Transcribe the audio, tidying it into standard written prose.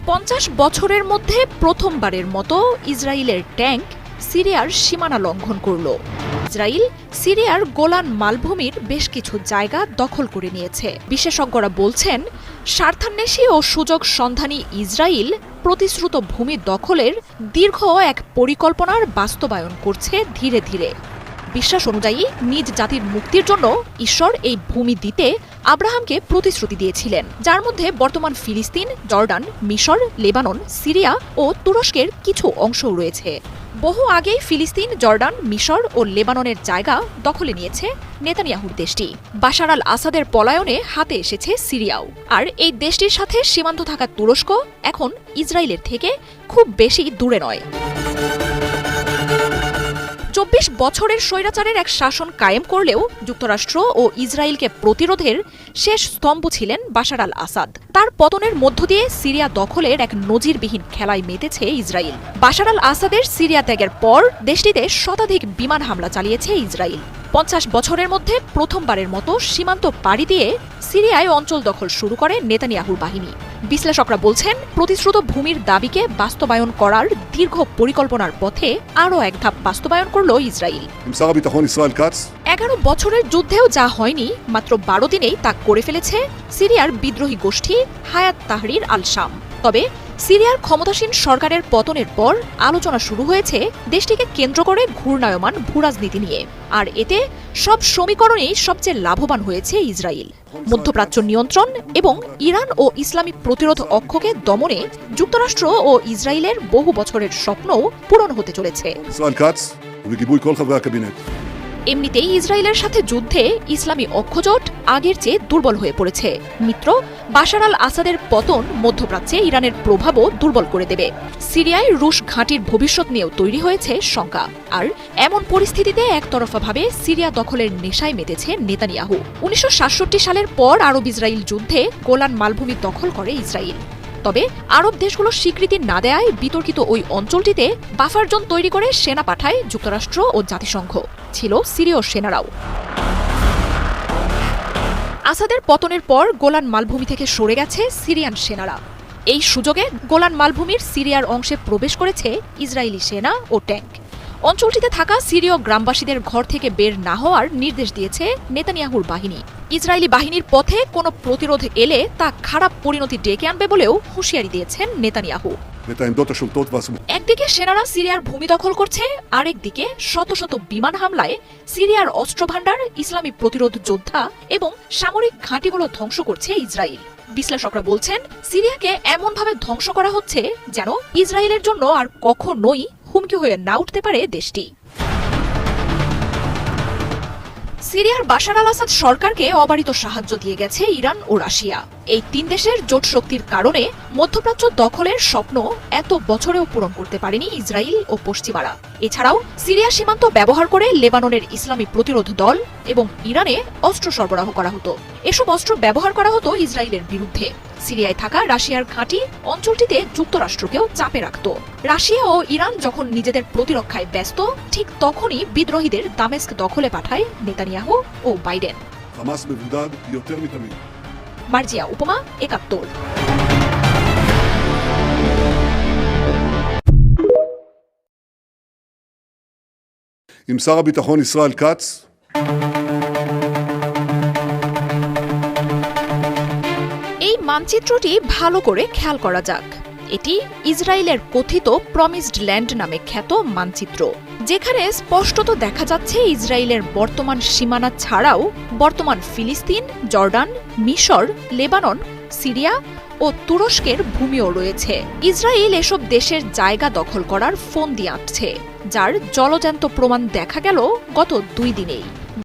50 বছরের মধ্যে প্রথমবারের মতো ইসরায়েলের ট্যাঙ্ক সিরিয়ার সীমানা লঙ্ঘন করল। ইসরায়েল সিরিয়ার গোলান মালভূমির বেশ কিছু জায়গা দখল করে নিয়েছে। বিশেষজ্ঞরা বলছেন, স্বার্থান্বেষী ও সুযোগ সন্ধানী ইসরায়েল প্রতিশ্রুত ভূমি দখলের দীর্ঘ এক পরিকল্পনার বাস্তবায়ন করছে ধীরে ধীরে। বিশ্বাস অনুযায়ী নিজ জাতির মুক্তির জন্য ঈশ্বর এই ভূমি দিতে আব্রাহামকে প্রতিশ্রুতি দিয়েছিলেন, যার মধ্যে বর্তমান ফিলিস্তিন, জর্ডান, মিশর, লেবানন, সিরিয়া ও তুরস্কের কিছু অংশও রয়েছে। বহু আগেই ফিলিস্তিন, জর্ডান, মিশর ও লেবাননের জায়গা দখলে নিয়েছে নেতানিয়াহুর দেশটি। বাশার আল আসাদের পলায়নে হাতে এসেছে সিরিয়াও। আর এই দেশটির সাথে সীমান্ত থাকা তুরস্ক এখন ইসরায়েলের থেকে খুব বেশি দূরে নয়। 24 বছরের স্বৈরাচারের এক শাসন কায়েম করলেও যুক্তরাষ্ট্র ও ইসরায়েলকে প্রতিরোধের শেষ স্তম্ভ ছিলেন বাশার আল আসাদ। তার পতনের মধ্য দিয়ে সিরিয়া দখলের এক নজিরবিহীন খেলায় মেতেছে ইসরায়েল। বাশার আল আসাদের সিরিয়া ত্যাগের পর দেশটিতে শতাধিক বিমান হামলা চালিয়েছে ইসরায়েল। 50 বছরের মধ্যে প্রথমবারের মতো সীমান্ত পাড়ি দিয়ে সিরিয়ায় অঞ্চল দখল শুরু করে নেতানিয়াহুর বাহিনী। বিশ্লেষকরা বলছেন, প্রতিশ্রুত ভূমির দাবিকে বাস্তবায়ন করার দীর্ঘ পরিকল্পনার পথে আরও এক ধাপ বাস্তবায়ন করল ইসরায়েল। 11 বছরের যুদ্ধেও যা হয়নি, মাত্র 12 দিনেই তা করে ফেলেছে সিরিয়ার বিদ্রোহী গোষ্ঠী হায়াত তাহরির আল শাম। তবে সিরিয়ার ক্ষমতাসীন সরকারের পতনের পর আলোচনা শুরু হয়েছে দেশটিকে কেন্দ্র করে ঘূর্ণায়মান ভূরাজনীতি নিয়ে। আর এতে সব সমীকরণেই সবচেয়ে লাভবান হয়েছে ইসরায়েল। মধ্যপ্রাচ্য নিয়ন্ত্রণ এবং ইরান ও ইসলামী প্রতিরোধ অক্ষকে দমনে যুক্তরাষ্ট্র ও ইসরায়েলের বহু বছরের স্বপ্নও পূরণ হতে চলেছে। এমনিতেই ইসরায়েলের সাথে যুদ্ধে ইসলামী অক্ষজোট আগের চেয়ে দুর্বল হয়ে পড়েছে। মিত্র বাশার আল আসাদের পতন মধ্যপ্রাচ্যে ইরানের প্রভাবও দুর্বল করে দেবে। সিরিয়ায় রুশ ঘাঁটির ভবিষ্যৎ নিয়েও তৈরি হয়েছে শঙ্কা। আর এমন পরিস্থিতিতে একতরফাভাবে সিরিয়া দখলের নেশায় মেতেছে নেতানিয়াহু। 1967 সালের পর আরব ইসরায়েল যুদ্ধে গোলান মালভূমি দখল করে ইসরায়েল। তবে আরব দেশগুলো স্বীকৃতি না দেয়ায় বিতর্কিত ওই অঞ্চলটিতে বাফার জোন তৈরি করে সেনা পাঠায় যুক্তরাষ্ট্র ও জাতিসংঘ। ছিল সিরীয় সেনারাও। আসাদের পতনের পর গোলান মালভূমি থেকে সরে গেছে সিরিয়ান সেনারা। এই সুযোগে গোলান মালভূমির সিরিয়ার অংশে প্রবেশ করেছে ইসরায়েলি সেনা ও ট্যাঙ্ক। অঞ্চলটিতে থাকা সিরীয় গ্রামবাসীদের ঘর থেকে বের না হওয়ার নির্দেশ দিয়েছে নেতানিয়াহুর বাহিনী। ইসরায়েলি বাহিনীর পথে কোনো প্রতিরোধ এলে তা খারাপ পরিণতি ডেকে আনবে বলেও হুঁশিয়ারি দিয়েছেন নেতানিয়াহু। একদিকে সেনারা সিরিয়ার ভূমি দখল করছে, আরেকদিকে শত শত বিমান হামলায় সিরিয়ার অস্ত্রভাণ্ডার, ইসলামী প্রতিরোধ যোদ্ধা এবং সামরিক ঘাঁটিগুলো ধ্বংস করছে ইসরায়েল। বিশ্লেষকরা বলছেন, সিরিয়াকে এমনভাবে ধ্বংস করা হচ্ছে যেন ইসরায়েলের জন্য আর কখনোই হুমকি হয়ে না উঠতে পারে দেশটি। সিরিয়ার বাশার আল আসাদ সরকারকে অবারিত সাহায্য দিয়ে গেছে ইরান ও রাশিয়া। এই 3 দেশের জোট শক্তির কারণে মধ্যপ্রাচ্য দখলের স্বপ্ন এত বছরেও পূরণ করতে পারেনি ইসরায়েল ও পশ্চিমারা। এছাড়াও সিরিয়া সীমান্ত ব্যবহার করে লেবাননের ইসলামী প্রতিরোধ দল এবং ইরানে অস্ত্র সরবরাহ করা হতো। এসব অস্ত্র ব্যবহার করা হতো ইসরায়েলের বিরুদ্ধে। সিরিয়ায় থাকা রাশিয়ার ঘাঁটি অঞ্চলটিতে যুক্তরাষ্ট্রকেও চাপে রাখত। রাশিয়া ও ইরান যখন নিজেদের প্রতিরক্ষায় ব্যস্ত, ঠিক তখনই বিদ্রোহীদের দামেস্ক দখলে পাঠায় নেতানিয়াহু ও বাইডেন। মার্জিয়া উপমা, 71। עם שר הביטחון ישראל כץ এই মানচিত্রটি ভালো করে খেয়াল করা যাক। এটি ইসরায়েলের কথিত প্রমিসড ল্যান্ড নামে খ্যাত মানচিত্র, যেখানে স্পষ্টত দেখা যাচ্ছে ইসরায়েলের বর্তমান সীমানা ছাড়াও বর্তমান ফিলিস্তিন, জর্ডান, মিশর, লেবানন, সিরিয়া ও তুরস্কের ভূমিও রয়েছে। ইসরায়েল এসব দেশের জায়গা দখল করার ফোন দিয়ে আঁটছে, যার জলজ্যান্ত প্রমাণ দেখা গেল গত 2 দিনেই।